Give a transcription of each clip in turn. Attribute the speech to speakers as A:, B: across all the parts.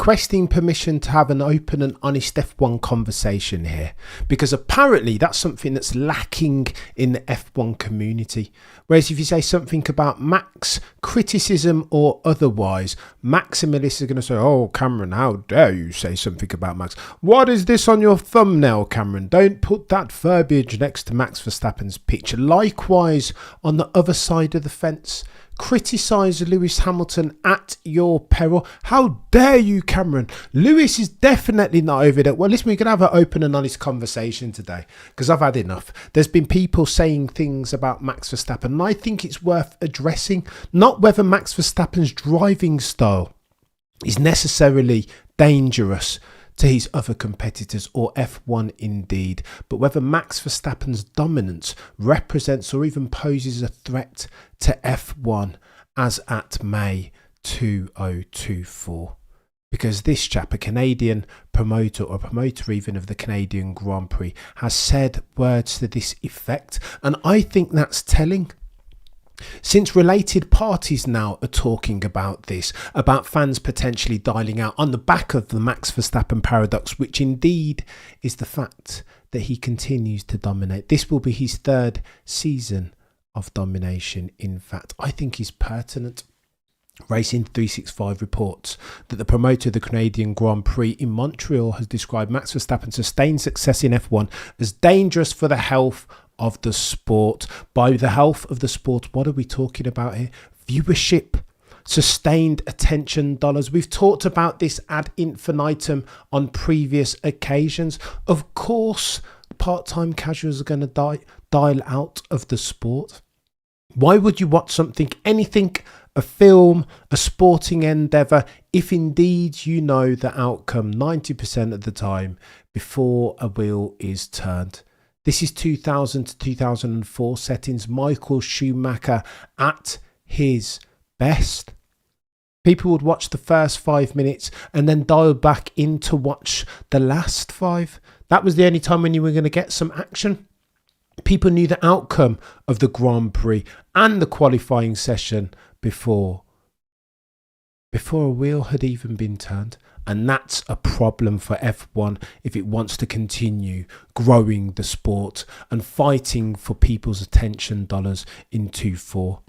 A: requesting permission to have an open and honest F1 conversation here, because apparently that's something that's lacking in the F1 community. Whereas if you say something about Max, criticism or otherwise, Max and Melissa are going to say, "Oh, Cameron, how dare you say something about Max? What is this on your thumbnail, Cameron? Don't put that verbiage next to Max Verstappen's picture." Likewise, on the other side of the fence, criticise Lewis Hamilton at your peril. How dare you, Cameron? Lewis is definitely not over there. Well, listen, we can have an open and honest conversation today, because I've had enough. There's been people saying things about Max Verstappen, and I think it's worth addressing. Not whether Max Verstappen's driving style is necessarily dangerous to his other competitors or F1 indeed, but whether Max Verstappen's dominance represents or even poses a threat to F1 as at May 2024. Because this chap, a Canadian promoter or promoter even of the Canadian Grand Prix, has said words to this effect, and I think that's telling. Since related parties now are talking about this, about fans potentially dialing out on the back of the Max Verstappen paradox, which indeed is the fact that he continues to dominate. This will be his third season of domination, in fact. I think is pertinent. Racing 365 reports that the promoter of the Canadian Grand Prix in Montreal has described Max Verstappen's sustained success in F1 as dangerous for the health of the sport. By the health of the sport, what are we talking about here? Viewership, sustained attention dollars. We've talked about this ad infinitum on previous occasions. Of course, part-time casuals are going to dial out of the sport. Why would you watch something, anything, a film, a sporting endeavour, if indeed you know the outcome 90% of the time before a wheel is turned? This is 2000 to 2004 settings. Michael Schumacher at his best. People would watch the first 5 minutes and then dial back in to watch the last 5. That was the only time when you were going to get some action. People knew the outcome of the Grand Prix and the qualifying session before a wheel had even been turned. And that's a problem for F1 if it wants to continue growing the sport and fighting for people's attention dollars in 24.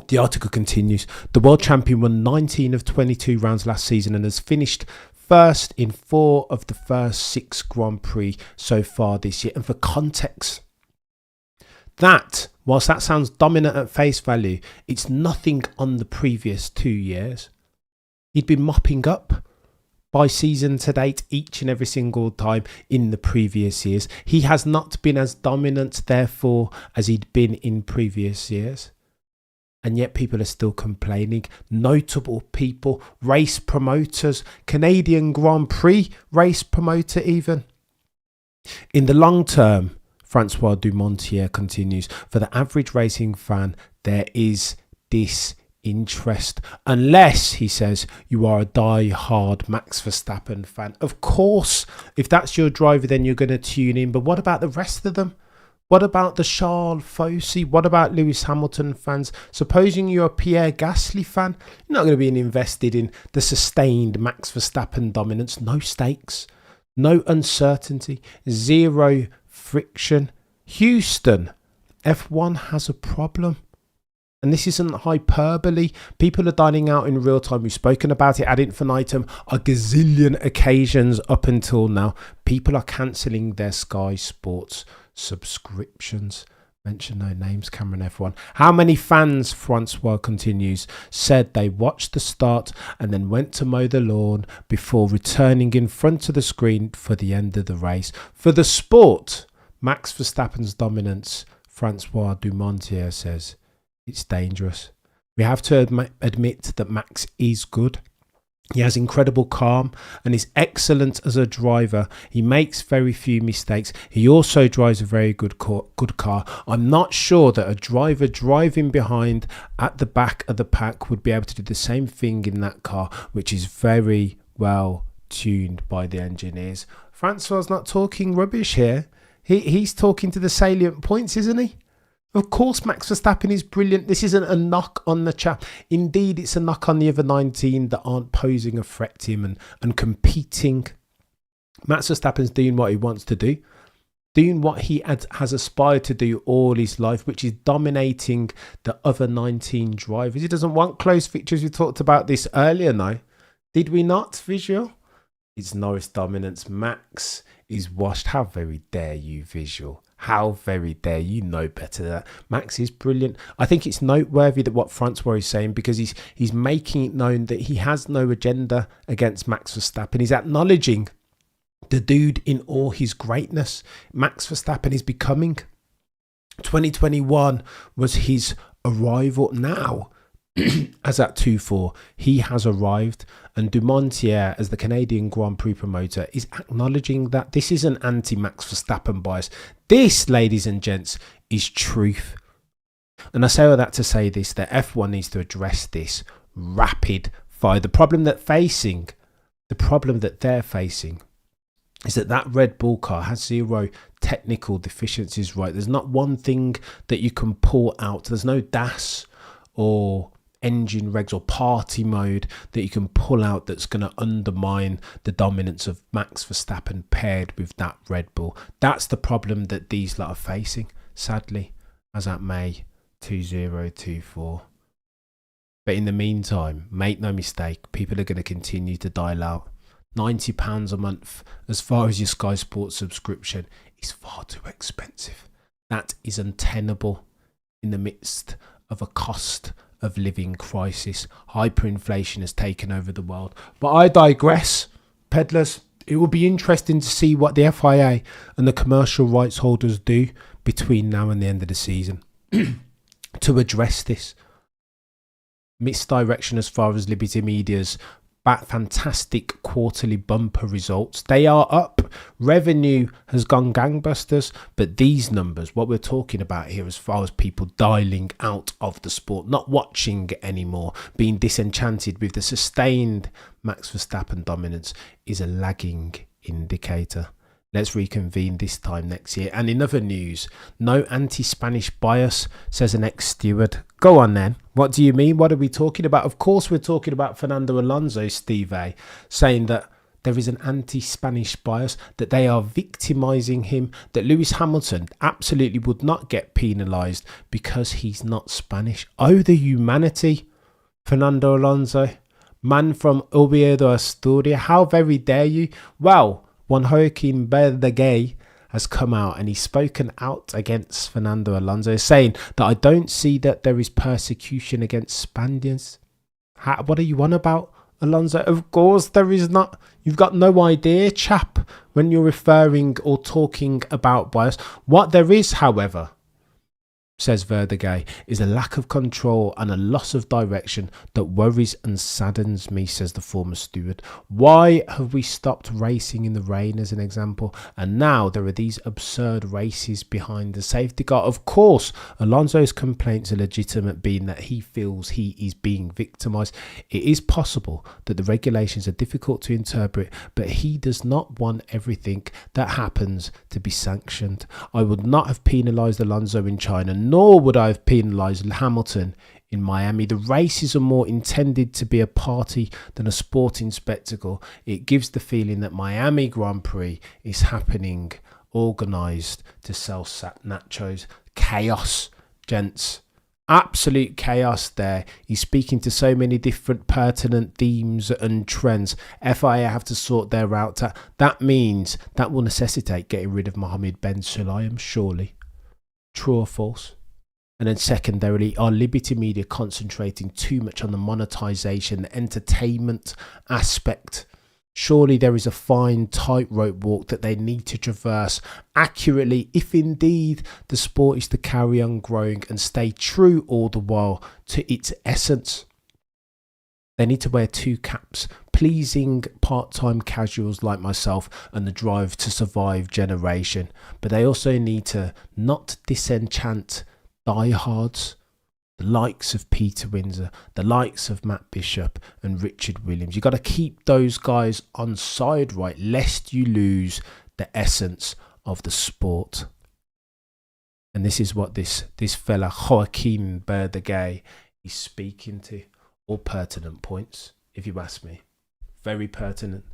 A: The article continues. The world champion won 19 of 22 rounds last season and has finished first in 4 of the first 6 Grand Prix so far this year. And for context, that, whilst that sounds dominant at face value, it's nothing on the previous 2 years. He'd been mopping up by season to date each and every single time in the previous years. He has not been as dominant, therefore, as he'd been in previous years. And yet people are still complaining. Notable people, race promoters, Canadian Grand Prix race promoter even. In the long term, Francois Dumontier continues, for the average racing fan, there is disinterest. Unless, he says, you are a die-hard Max Verstappen fan. Of course, if that's your driver, then you're going to tune in. But what about the rest of them? What about the Charles Fossey? What about Lewis Hamilton fans? Supposing you're a Pierre Gasly fan, you're not going to be invested in the sustained Max Verstappen dominance. No stakes, no uncertainty, zero friction. Houston, F1 has a problem. And this isn't hyperbole. People are dining out in real time. We've spoken about it ad infinitum a gazillion occasions up until now. People are cancelling their Sky Sports subscriptions. Mention no names, Cameron F1. How many fans, Francois continues, said they watched the start and then went to mow the lawn before returning in front of the screen for the end of the race? For the sport, Max Verstappen's dominance, Francois Dumontier says, it's dangerous. We have to admit that Max is good. He has incredible calm and is excellent as a driver. He makes very few mistakes. He also drives a very good car. I'm not sure that a driver driving behind at the back of the pack would be able to do the same thing in that car, which is very well tuned by the engineers. Francois's not talking rubbish here. He's talking to the salient points, isn't he? Of course, Max Verstappen is brilliant. This isn't a knock on the chap. Indeed, it's a knock on the other 19 that aren't posing a threat to him and competing. Max Verstappen's doing what he wants to do, doing what he has aspired to do all his life, which is dominating the other 19 drivers. He doesn't want close fixtures. We talked about this earlier now. Did we not, Visual? It's Norris dominance. Max is washed. How very dare you, Visual? How very dare you know better than that. Max is brilliant. I think it's noteworthy that what Francois is saying, because he's making it known that he has no agenda against Max Verstappen. He's acknowledging the dude in all his greatness. Max Verstappen is becoming. 2021 was his arrival. Now, as at 2-4, he has arrived, and Dumontier, as the Canadian Grand Prix promoter, is acknowledging that this is an anti-Max Verstappen bias. This, ladies and gents, is truth. And I say all that to say this, that F1 needs to address this rapid fire. The problem that they're facing is that Red Bull car has zero technical deficiencies, right? There's not one thing that you can pull out. There's no DAS or engine regs or party mode that you can pull out that's going to undermine the dominance of Max Verstappen paired with that Red Bull. That's the problem that these lot are facing, sadly, as at May 2024. But in the meantime, make no mistake, people are going to continue to dial out. £90 a month as far as your Sky Sports subscription is far too expensive. That is untenable in the midst of a cost of living crisis. Hyperinflation has taken over the world. But I digress, peddlers. It will be interesting to see what the FIA and the commercial rights holders do between now and the end of the season to address this misdirection as far as Liberty Media's fantastic quarterly bumper results. They are up. Revenue has gone gangbusters, but these numbers, what we're talking about here as far as people dialing out of the sport, not watching anymore, being disenchanted with the sustained Max Verstappen dominance, is a lagging indicator. Let's reconvene this time next year. And in other news, no anti-Spanish bias, says an ex-steward. Go on then. What do you mean? What are we talking about? Of course we're talking about Fernando Alonso, Steve A, saying that there is an anti-Spanish bias, that they are victimising him, that Lewis Hamilton absolutely would not get penalised because he's not Spanish. Oh, the humanity, Fernando Alonso, man from Oviedo, Asturias. How very dare you? Well, Juan Joaquin Verdaguer has come out and he's spoken out against Fernando Alonso, saying that I don't see that there is persecution against Spaniards. What are you on about, Alonso? Of course there is not. You've got no idea, chap, when you're referring or talking about bias. What there is, however, says Verdaguer, is a lack of control and a loss of direction that worries and saddens me, says the former steward. Why have we stopped racing in the rain, as an example, and now there are these absurd races behind the safety car? Of course, Alonso's complaints are legitimate, being that he feels he is being victimised. It is possible that the regulations are difficult to interpret, but he does not want everything that happens to be sanctioned. I would not have penalised Alonso in China, nor would I have penalised Hamilton in Miami. The races are more intended to be a party than a sporting spectacle. It gives the feeling that Miami Grand Prix is happening, organised to sell nachos. Chaos, gents. Absolute chaos there. He's speaking to so many different pertinent themes and trends. FIA have to sort their route out. That means that will necessitate getting rid of Mohammed Ben Sulayem, surely. True or false? And then secondarily, are Liberty Media concentrating too much on the monetization, the entertainment aspect? Surely there is a fine tightrope walk that they need to traverse accurately if indeed the sport is to carry on growing and stay true all the while to its essence. They need to wear two caps, pleasing part-time casuals like myself and the drive to survive generation. But they also need to not disenchant diehards, the likes of Peter Windsor, the likes of Matt Bishop and Richard Williams. You've got to keep those guys on side right, lest you lose the essence of the sport. And this is what this fella, Joaquin Berdegay, is speaking to. All pertinent points, if you ask me. Very pertinent.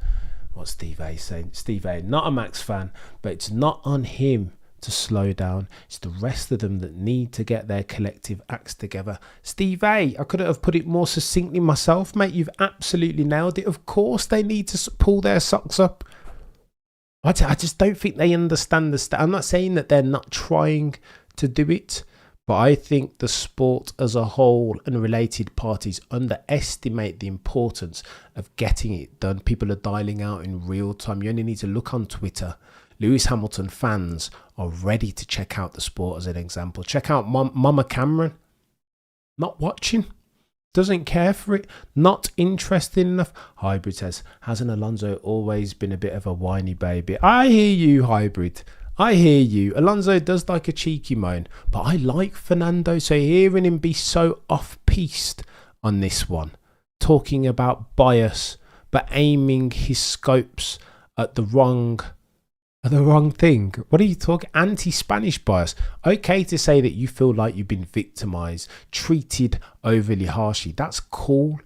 A: What Steve A is saying. Steve A, not a Max fan, but it's not on him to slow down. It's the rest of them that need to get their collective acts together. Steve A, I couldn't have put it more succinctly myself, mate. You've absolutely nailed it. Of course they need to pull their socks up. I just don't think they understand I'm not saying that they're not trying to do it, but I think the sport as a whole and related parties underestimate the importance of getting it done. People are dialing out in real time. You only need to look on Twitter. Lewis Hamilton fans are ready to check out the sport as an example. Check out Mama Cameron. Not watching. Doesn't care for it. Not interested enough. Hybrid says, hasn't Alonso always been a bit of a whiny baby? I hear you, Hybrid. I hear you. Alonso does like a cheeky moan, but I like Fernando, so hearing him be so off-piste on this one, talking about bias, but aiming his scopes at the wrong thing. What are you talking? Anti-Spanish bias. Okay to say that you feel like you've been victimized, treated overly harshly. That's cool.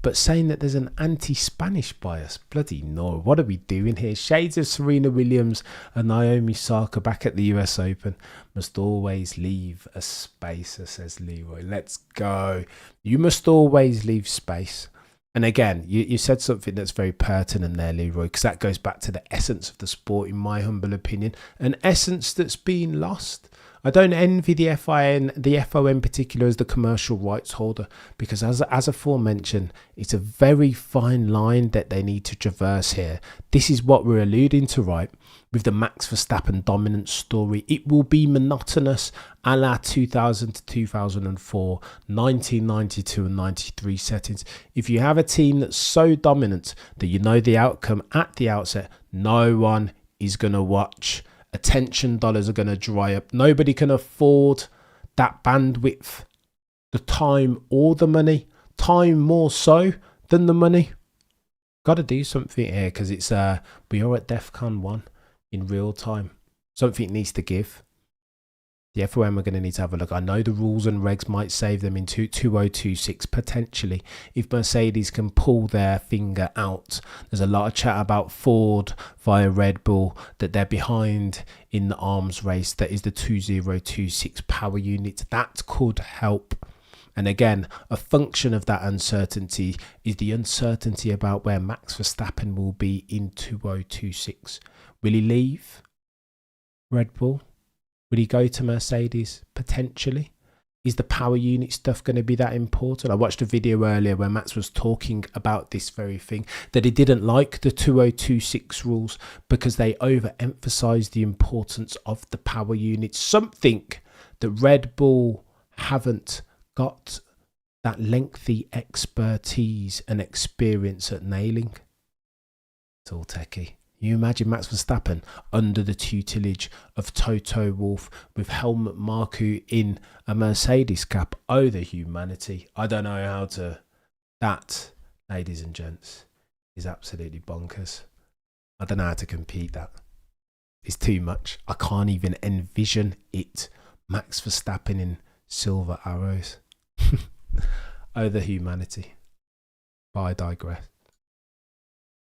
A: But saying that there's an anti-Spanish bias, bloody no. What are we doing here? Shades of Serena Williams and Naomi Osaka back at the US Open. Must always leave a space, says Leroy. Let's go. You must always leave space. And again, you said something that's very pertinent there, Leroy, because that goes back to the essence of the sport, in my humble opinion, an essence that's been lost. I don't envy the FIA and the FOM in particular as the commercial rights holder, because as aforementioned, it's a very fine line that they need to traverse here. This is what we're alluding to, right? With the Max Verstappen dominance story, it will be monotonous a la 2000 to 2004, 1992 and 93 settings. If you have a team that's so dominant that you know the outcome at the outset, no one is going to watch. Attention dollars are going to dry up. Nobody can afford that bandwidth, the time or the money. Time more so than the money. Got to do something here, because it's we are at DEFCON 1 in real time. Something needs to give. The FOM are going to need to have a look. I know the rules and regs might save them in 2026 potentially if Mercedes can pull their finger out. There's a lot of chat about Ford via Red Bull, that they're behind in the arms race. That is the 2026 power unit. That could help. And again, a function of that uncertainty is the uncertainty about where Max Verstappen will be in 2026. Will he leave Red Bull? Would he go to Mercedes? Potentially. Is the power unit stuff going to be that important? I watched a video earlier where Max was talking about this very thing, that he didn't like the 2026 rules because they overemphasized the importance of the power unit. Something that Red Bull haven't got that lengthy expertise and experience at nailing. It's all techie. You imagine Max Verstappen under the tutelage of Toto Wolff with Helmut Marko in a Mercedes cap. Oh, the humanity. I don't know how to... That, ladies and gents, is absolutely bonkers. I don't know how to compete that. It's too much. I can't even envision it. Max Verstappen in silver arrows. Oh, the humanity. But I digress.